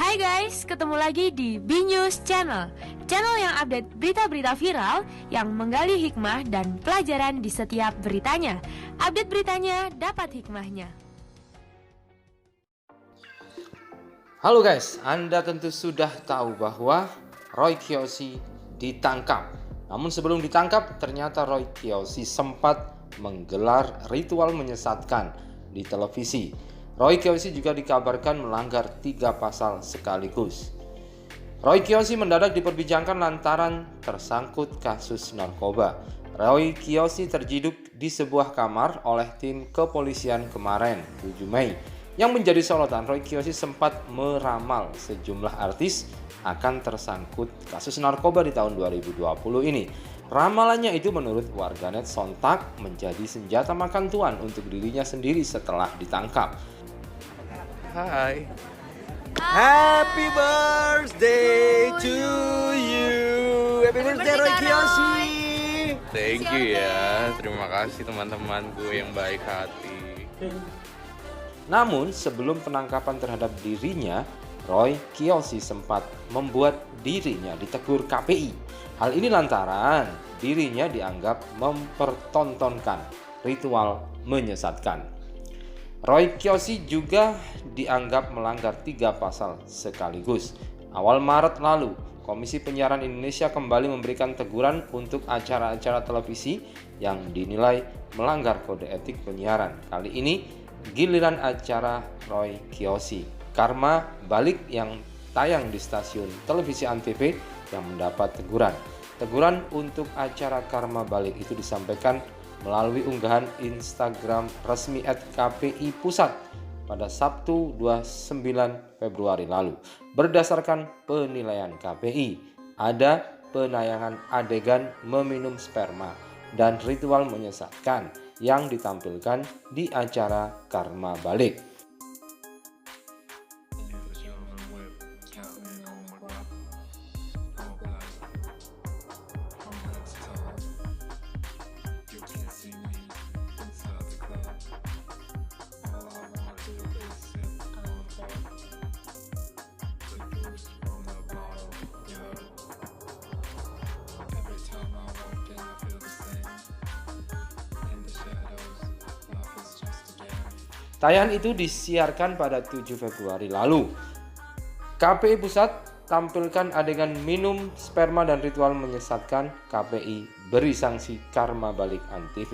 Hai guys, ketemu lagi di B-News Channel. Channel yang update berita-berita viral, yang menggali hikmah dan pelajaran di setiap beritanya. Update beritanya, dapat hikmahnya. Halo guys, Anda tentu sudah tahu bahwa Roy Kiyoshi ditangkap. Namun sebelum ditangkap, ternyata Roy Kiyoshi sempat menggelar ritual menyesatkan di televisi. Roy Kiyoshi juga dikabarkan melanggar 3 pasal sekaligus. Roy Kiyoshi mendadak diperbincangkan lantaran tersangkut kasus narkoba. Roy Kiyoshi terjiduk di sebuah kamar oleh tim kepolisian kemarin, 7 Mei. Yang menjadi sorotan, Roy Kiyoshi sempat meramal sejumlah artis akan tersangkut kasus narkoba di tahun 2020 ini. Ramalannya itu menurut warganet sontak menjadi senjata makan tuan untuk dirinya sendiri setelah ditangkap. Hai. Happy birthday to you. Happy birthday Roy Kiyoshi. Thank you ya. Terima kasih teman-temanku yang baik hati. Namun sebelum penangkapan terhadap dirinya, Roy Kiyoshi sempat membuat dirinya ditegur KPI. Hal ini lantaran dirinya dianggap mempertontonkan ritual menyesatkan. Roy Kiyoshi juga dianggap melanggar 3 pasal sekaligus. Awal Maret lalu, Komisi Penyiaran Indonesia kembali memberikan teguran untuk acara-acara televisi yang dinilai melanggar kode etik penyiaran. Kali ini giliran acara Roy Kiyoshi, Karma Balik, yang tayang di stasiun televisi Antv yang mendapat teguran. Teguran untuk acara Karma Balik itu disampaikan melalui unggahan Instagram resmi @KPI Pusat pada Sabtu 29 Februari lalu. Berdasarkan penilaian KPI, ada penayangan adegan meminum sperma dan ritual menyesatkan yang ditampilkan di acara Karma Balik. Tayangan itu disiarkan pada 7 Februari lalu. KPI Pusat tampilkan adegan minum sperma dan ritual menyesatkan. KPI beri sanksi Karma Balik Antv.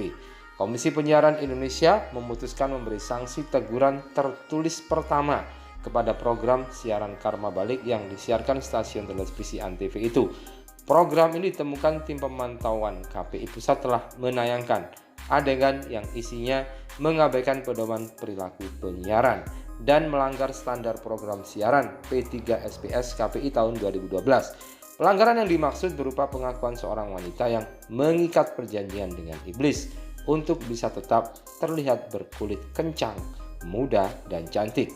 Komisi Penyiaran Indonesia memutuskan memberi sanksi teguran tertulis pertama kepada program siaran Karma Balik yang disiarkan stasiun televisi Antv itu. Program ini ditemukan tim pemantauan KPI Pusat telah menayangkan adegan yang isinya mengabaikan pedoman perilaku penyiaran dan melanggar standar program siaran P3 SPS KPI tahun 2012. Pelanggaran yang dimaksud berupa pengakuan seorang wanita yang mengikat perjanjian dengan iblis untuk bisa tetap terlihat berkulit kencang, muda, dan cantik.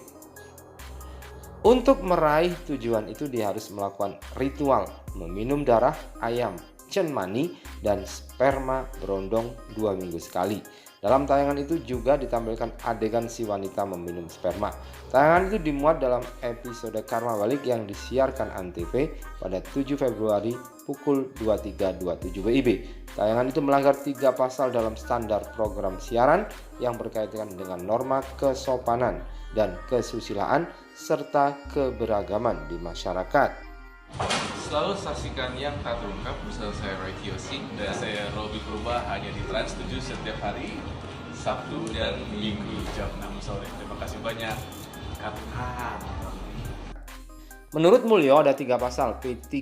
Untuk meraih tujuan itu dia harus melakukan ritual meminum darah ayam, cenmani, dan sperma berondong 2 minggu sekali. Dalam tayangan itu juga ditampilkan adegan si wanita meminum sperma. Tayangan itu dimuat dalam episode Karma Balik yang disiarkan Antv pada 7 Februari pukul 23.27 WIB. Tayangan itu melanggar 3 pasal dalam standar program siaran yang berkaitan dengan norma kesopanan dan kesusilaan serta keberagaman di masyarakat. Selalu saksikan Yang Tak Terungkap bersama saya Roy Kiyoshi dan saya Robi Purba hanya di Trans 7 setiap hari Sabtu dan Minggu jam 6 sore. Terima kasih banyak. Menurut Mulyo ada 3 pasal P3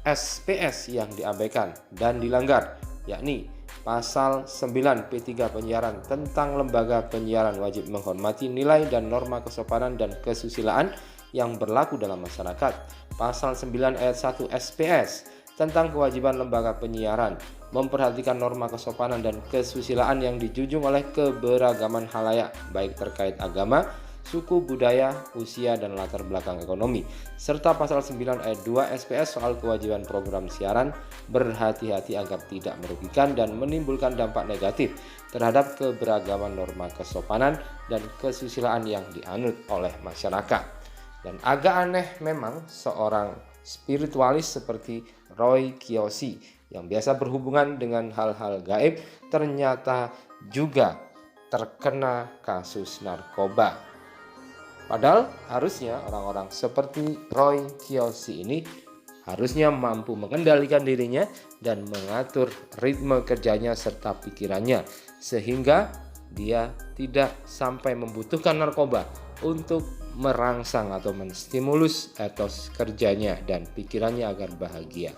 SPS yang diabaikan dan dilanggar, yakni Pasal 9 P3 penyiaran tentang lembaga penyiaran wajib menghormati nilai dan norma kesopanan dan kesusilaan yang berlaku dalam masyarakat. Pasal 9 ayat 1 SPS tentang kewajiban lembaga penyiaran memperhatikan norma kesopanan dan kesusilaan yang dijunjung oleh keberagaman khalayak, baik terkait agama, suku, budaya, usia, dan latar belakang ekonomi. Serta pasal 9 ayat 2 SPS soal kewajiban program siaran berhati-hati agar tidak merugikan dan menimbulkan dampak negatif terhadap keberagaman norma kesopanan dan kesusilaan yang dianut oleh masyarakat. Dan agak aneh memang seorang spiritualis seperti Roy Kiyoshi yang biasa berhubungan dengan hal-hal gaib ternyata juga terkena kasus narkoba. Padahal harusnya orang-orang seperti Roy Kiyoshi ini harusnya mampu mengendalikan dirinya dan mengatur ritme kerjanya serta pikirannya sehingga dia tidak sampai membutuhkan narkoba untuk merangsang atau menstimulus etos kerjanya dan pikirannya agar bahagia.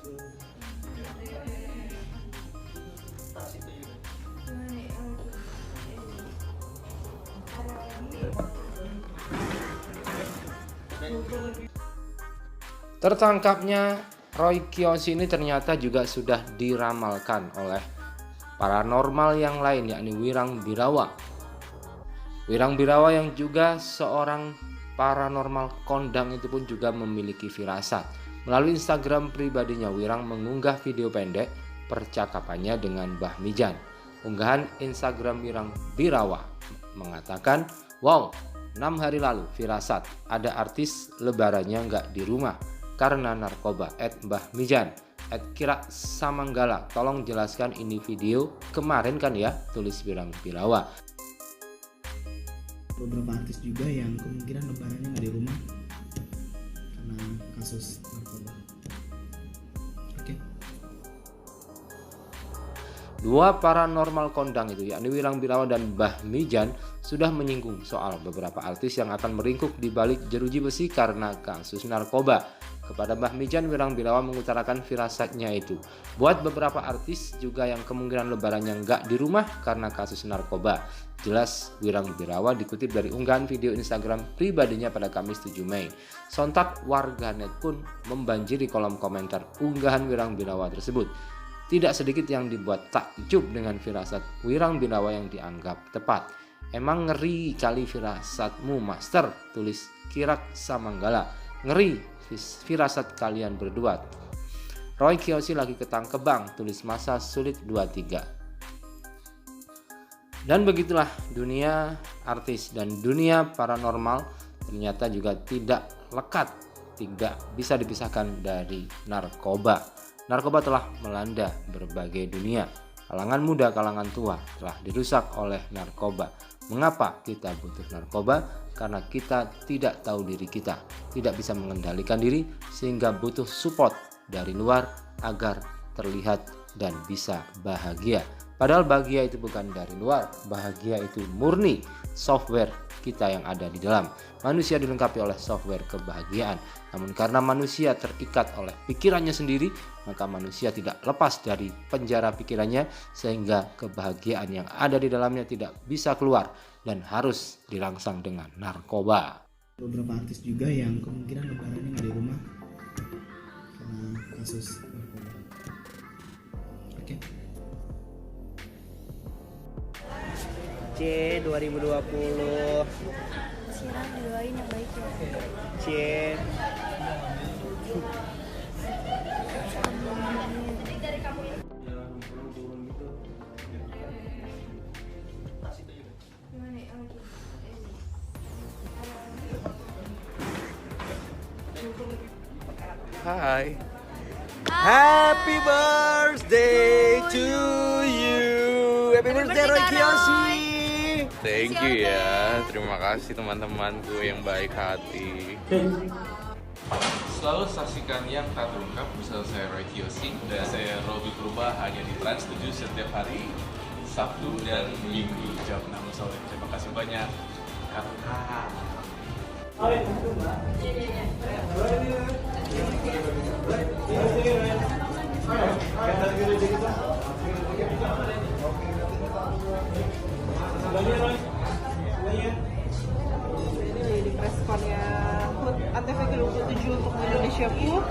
Tertangkapnya Roy Kiyoshi ini ternyata juga sudah diramalkan oleh paranormal yang lain, yakni Wirang Birawa. Wirang Birawa yang juga seorang paranormal kondang itu pun juga memiliki firasat. Melalui Instagram pribadinya, Wirang mengunggah video pendek percakapannya dengan Mbah Mijan. Unggahan Instagram Wirang Birawa mengatakan, "Wow, 6 hari lalu firasat ada artis lebarannya nggak di rumah karena narkoba." Mbah Mijan, Kira Samanggala, tolong jelaskan ini video kemarin kan ya, tulis Wirang Birawa. Beberapa artis juga yang kemungkinan lebarannya nggak di rumah karena kasus narkoba. Oke. Dua paranormal kondang itu, yakni Wirang Birawa dan Mbah Mijan, sudah menyinggung soal beberapa artis yang akan meringkuk di balik jeruji besi karena kasus narkoba. Kepada Mbah Mijan, Wirang Birawa mengutarakan firasatnya itu. Buat beberapa artis juga yang kemungkinan lebarannya nggak di rumah karena kasus narkoba. Jelas Wirang Birawa dikutip dari unggahan video Instagram pribadinya pada Kamis 7 Mei. Sontak warganet pun membanjiri kolom komentar unggahan Wirang Birawa tersebut. Tidak sedikit yang dibuat takjub dengan firasat Wirang Birawa yang dianggap tepat. "Emang ngeri kali firasatmu, Master," tulis Kirak Samanggala. "Ngeri firasat kalian berdua. Roy Kiyoshi lagi ketangkep bang," tulis Masa Sulit 23. Dan begitulah dunia artis dan dunia paranormal ternyata juga tidak lekat, tidak bisa dipisahkan dari narkoba. Narkoba telah melanda berbagai dunia. Kalangan muda, kalangan tua telah dirusak oleh narkoba. Mengapa kita butuh narkoba? Karena kita tidak tahu diri kita, tidak bisa mengendalikan diri, sehingga butuh support dari luar agar terlihat dan bisa bahagia. Padahal bahagia itu bukan dari luar, bahagia itu murni software kita yang ada di dalam. Manusia dilengkapi oleh software kebahagiaan. Namun karena manusia terikat oleh pikirannya sendiri, maka manusia tidak lepas dari penjara pikirannya sehingga kebahagiaan yang ada di dalamnya tidak bisa keluar dan harus dirangsang dengan narkoba. Beberapa artis juga yang kemungkinan lebarannya nggak di rumah karena kasus narkoba. Oke. C 2020. Siram doain yang baik ya. C. Hai. Happy birthday to you. Happy birthday Roy Kiyoshi. Thank you ya. Terima kasih teman-temanku yang baik hati. Selalu saksikan yang tak terungkap bersama saya Roy Kiyoshi dan saya Robi Purba hanya di Trans 7 setiap hari Sabtu dan Minggu jam 6 sore. Terima kasih banyak. Kakak. Jadi responnya HUT Antv ke-27 untuk Indonesia Food.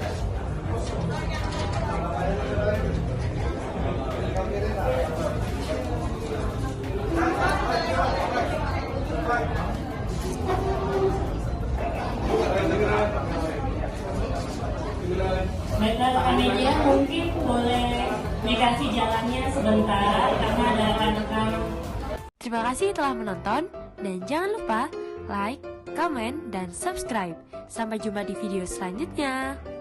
Baiklah rekan media, mungkin boleh dikasih jalannya sebentar karena ada rekan-rekan. Terima kasih telah menonton dan jangan lupa like, komen, dan subscribe. Sampai jumpa di video selanjutnya.